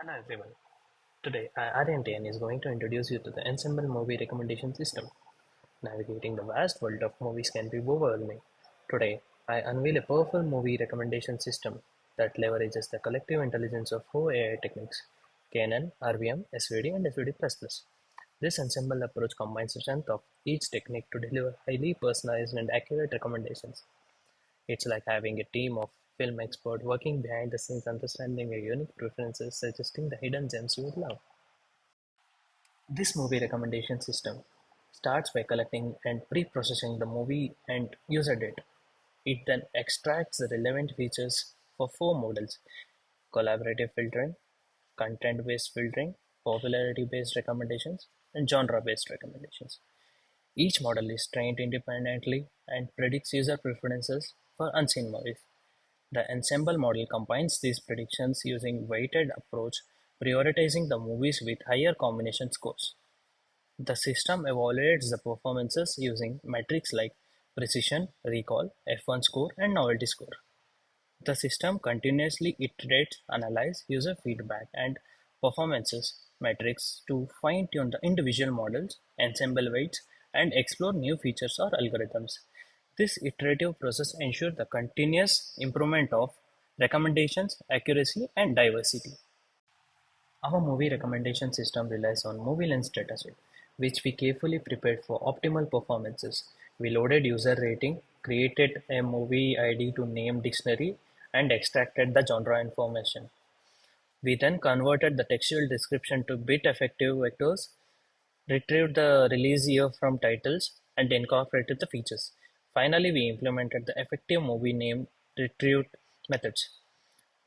Hello everyone. Today, Aryan is going to introduce you to the Ensemble movie recommendation system. Navigating the vast world of movies can be overwhelming. Today, I unveil a powerful movie recommendation system that leverages the collective intelligence of four AI techniques: KNN, RVM, SVD, and SVD++. This ensemble approach combines the strength of each technique to deliver highly personalized and accurate recommendations. It's like having a team of film experts working behind the scenes, understanding your unique preferences, suggesting the hidden gems you would love. This movie recommendation system starts by collecting and pre-processing the movie and user data. It then extracts the relevant features for four models: collaborative filtering, content-based filtering, popularity-based recommendations, and genre-based recommendations. Each model is trained independently and predicts user preferences for unseen movies. The ensemble model combines these predictions using weighted approach, prioritizing the movies with higher combination scores. The system evaluates the performances using metrics like precision, recall, F1 score, and novelty score. The system continuously iterates, analyzes user feedback and performances metrics to fine-tune the individual models, ensemble weights, and explore new features or algorithms. This iterative process ensures the continuous improvement of recommendations, accuracy, and diversity. Our movie recommendation system relies on movie lens dataset, which we carefully prepared for optimal performances. We loaded user rating, created a movie ID to name dictionary, and extracted the genre information. We then converted the textual description to bit-effective vectors, retrieved the release year from titles, and incorporated the features. Finally, we implemented the effective movie name retrieved methods.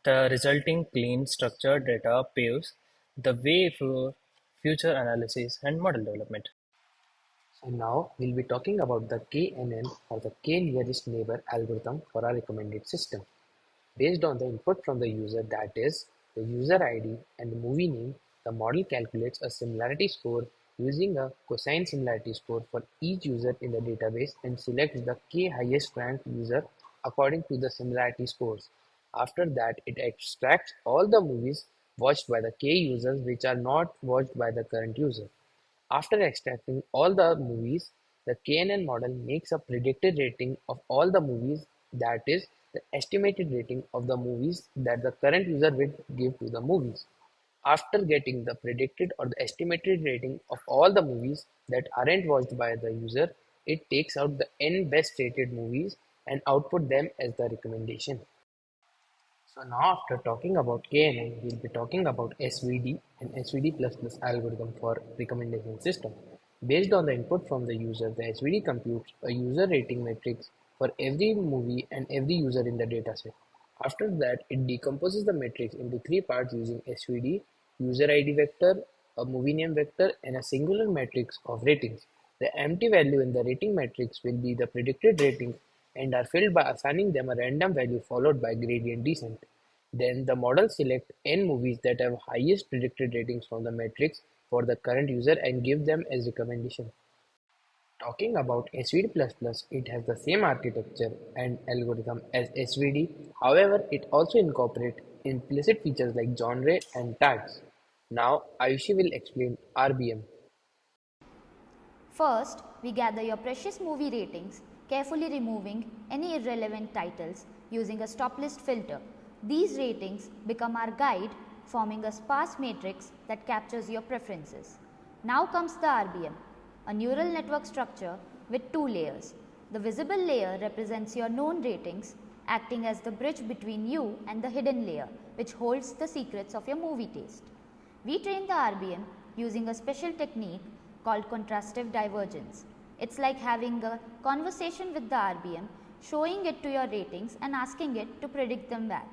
The resulting clean, structured data paves the way for future analysis and model development. So now we'll be talking about the KNN or the K nearest neighbor algorithm for our recommended system. Based on the input from the user, that is, the user ID and the movie name, the model calculates a similarity score using a cosine similarity score for each user in the database and selects the K highest ranked user according to the similarity scores. After that, it extracts all the movies watched by the K users which are not watched by the current user. After extracting all the movies, the KNN model makes a predicted rating of all the movies, that is, the estimated rating of the movies that the current user will give to the movies. After getting the predicted or the estimated rating of all the movies that aren't watched by the user, it takes out the n best rated movies and output them as the recommendation. So now after talking about KNN, we'll be talking about SVD and SVD++ algorithm for recommendation system. Based on the input from the user, the SVD computes a user rating matrix for every movie and every user in the dataset. After that, it decomposes the matrix into three parts using SVD, user ID vector, a movie name vector, and a singular matrix of ratings. The empty value in the rating matrix will be the predicted ratings and are filled by assigning them a random value followed by gradient descent. Then the model selects n movies that have highest predicted ratings from the matrix for the current user and give them as recommendation. Talking about SVD++, it has the same architecture and algorithm as SVD. However, it also incorporates implicit features like genre and tags. Now, Ayushi will explain RBM. First, we gather your precious movie ratings, carefully removing any irrelevant titles using a stop list filter. These ratings become our guide, forming a sparse matrix that captures your preferences. Now comes the RBM, a neural network structure with two layers. The visible layer represents your known ratings, acting as the bridge between you and the hidden layer, which holds the secrets of your movie taste. We train the RBM using a special technique called contrastive divergence. It's like having a conversation with the RBM, showing it to your ratings and asking it to predict them back.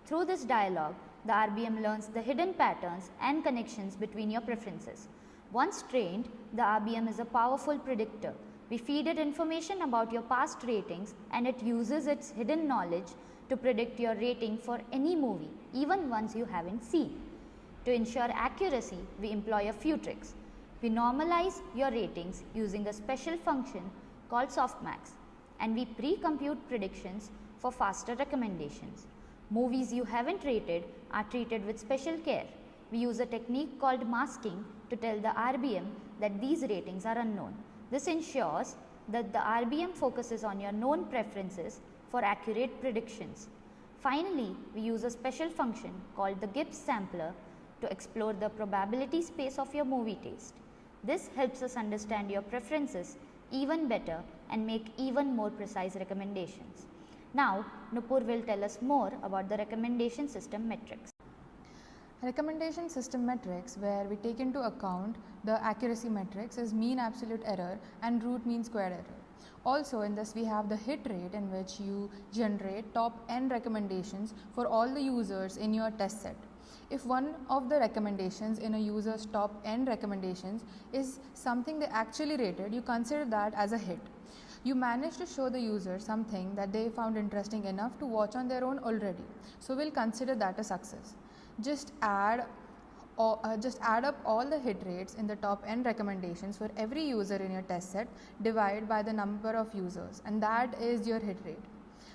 Through this dialogue, the RBM learns the hidden patterns and connections between your preferences. Once trained, the RBM is a powerful predictor. We feed it information about your past ratings and it uses its hidden knowledge to predict your rating for any movie, even ones you haven't seen. To ensure accuracy, we employ a few tricks. We normalize your ratings using a special function called softmax, and we pre-compute predictions for faster recommendations. Movies you haven't rated are treated with special care. we use a technique called masking to tell the RBM that these ratings are unknown. This ensures that the RBM focuses on your known preferences for accurate predictions. Finally, we use a special function called the Gibbs sampler to explore the probability space of your movie taste. This helps us understand your preferences even better and make even more precise recommendations. Now, Nupur will tell us more about the recommendation system metrics. Recommendation system metrics, where we take into account the accuracy metrics, is mean absolute error and root mean squared error. Also in this we have the hit rate, in which you generate top n recommendations for all the users in your test set. If one of the recommendations in a user's top n recommendations is something they actually rated, you consider that as a hit. You managed to show the user something that they found interesting enough to watch on their own already, so we'll consider that a success. Just add up all the hit rates in the top n recommendations for every user in your test set, divide by the number of users, and that is your hit rate.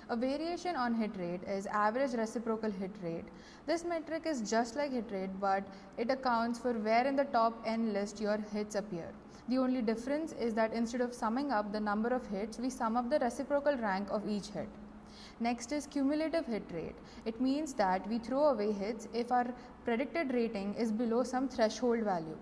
A variation on hit rate is average reciprocal hit rate. This metric is just like hit rate, but it accounts for where in the top n list your hits appear. The only difference is that instead of summing up the number of hits, we sum up the reciprocal rank of each hit. Next is cumulative hit rate. It means that we throw away hits if our predicted rating is below some threshold value.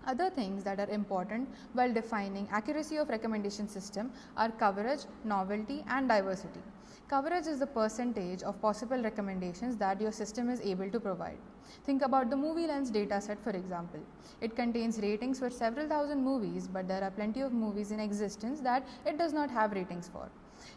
Other things that are important while defining accuracy of recommendation system are coverage, novelty, and diversity. Coverage is the percentage of possible recommendations that your system is able to provide. Think about the Movie Lens dataset, for example. It contains ratings for several thousand movies, but there are plenty of movies in existence that it does not have ratings for.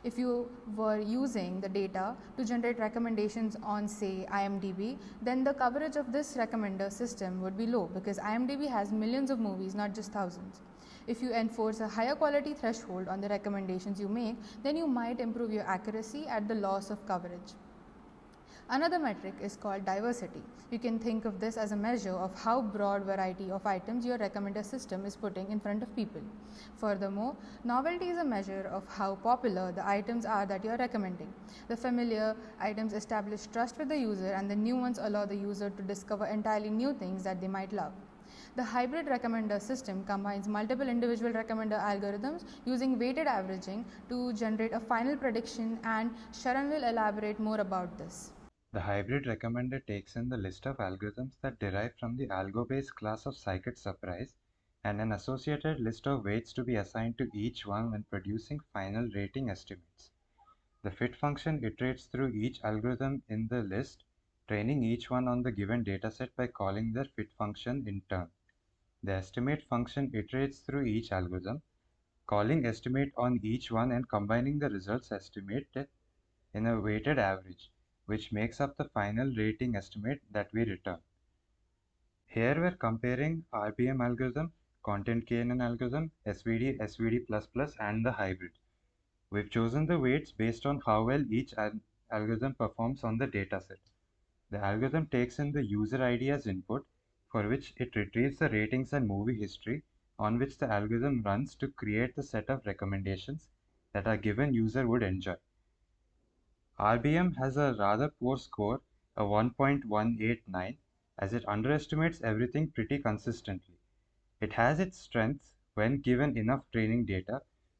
If you were using the data to generate recommendations on, say, IMDb, then the coverage of this recommender system would be low, because IMDb has millions of movies, not just thousands. If you enforce a higher quality threshold on the recommendations you make, then you might improve your accuracy at the loss of coverage. Another metric is called diversity. You can think of this as a measure of how broad variety of items your recommender system is putting in front of people. Furthermore, novelty is a measure of how popular the items are that you are recommending. The familiar items establish trust with the user, and the new ones allow the user to discover entirely new things that they might love. The hybrid recommender system combines multiple individual recommender algorithms using weighted averaging to generate a final prediction, and Sharan will elaborate more about this. The hybrid recommender takes in the list of algorithms that derive from the algo-based class of scikit surprise and an associated list of weights to be assigned to each one when producing final rating estimates. The fit function iterates through each algorithm in the list, training each one on the given dataset by calling their fit function in turn. The estimate function iterates through each algorithm, calling estimate on each one and combining the results estimated in a weighted average, which makes up the final rating estimate that we return. Here we're comparing RBM algorithm, content KNN algorithm, SVD, SVD++, and the hybrid. We've chosen the weights based on how well each algorithm performs on the dataset. The algorithm takes in the user ID as input, for which it retrieves the ratings and movie history on which the algorithm runs to create the set of recommendations that a given user would enjoy. RBM has a rather poor score, a 1.189, as it underestimates everything pretty consistently. It has its strengths when given enough training data,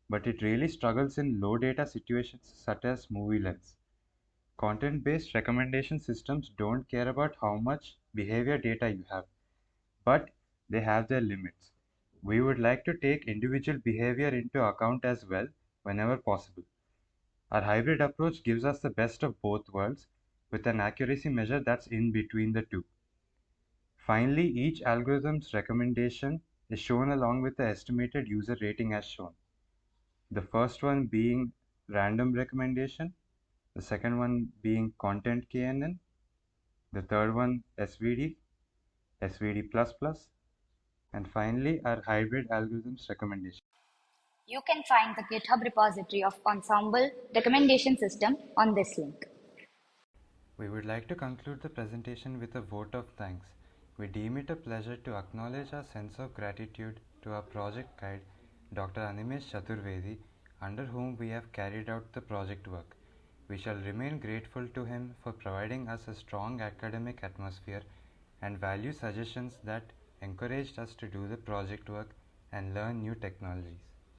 but it really struggles in low data situations such as Movie Lens. Content-based recommendation systems don't care about how much behavior data you have, but they have their limits. We would like to take individual behavior into account as well whenever possible. Our hybrid approach gives us the best of both worlds with an accuracy measure that's in between the two. Finally, each algorithm's recommendation is shown along with the estimated user rating as shown. The first one being random recommendation, the second one being content KNN, the third one SVD, SVD++, and finally our hybrid algorithms recommendation. You can find the GitHub repository of Ensemble recommendation system on this link. We would like to conclude the presentation with a vote of thanks. We deem it a pleasure to acknowledge our sense of gratitude to our project guide, Dr. Animesh Chaturvedi, under whom we have carried out the project work. We shall remain grateful to him for providing us a strong academic atmosphere and value suggestions that encouraged us to do the project work and learn new technologies.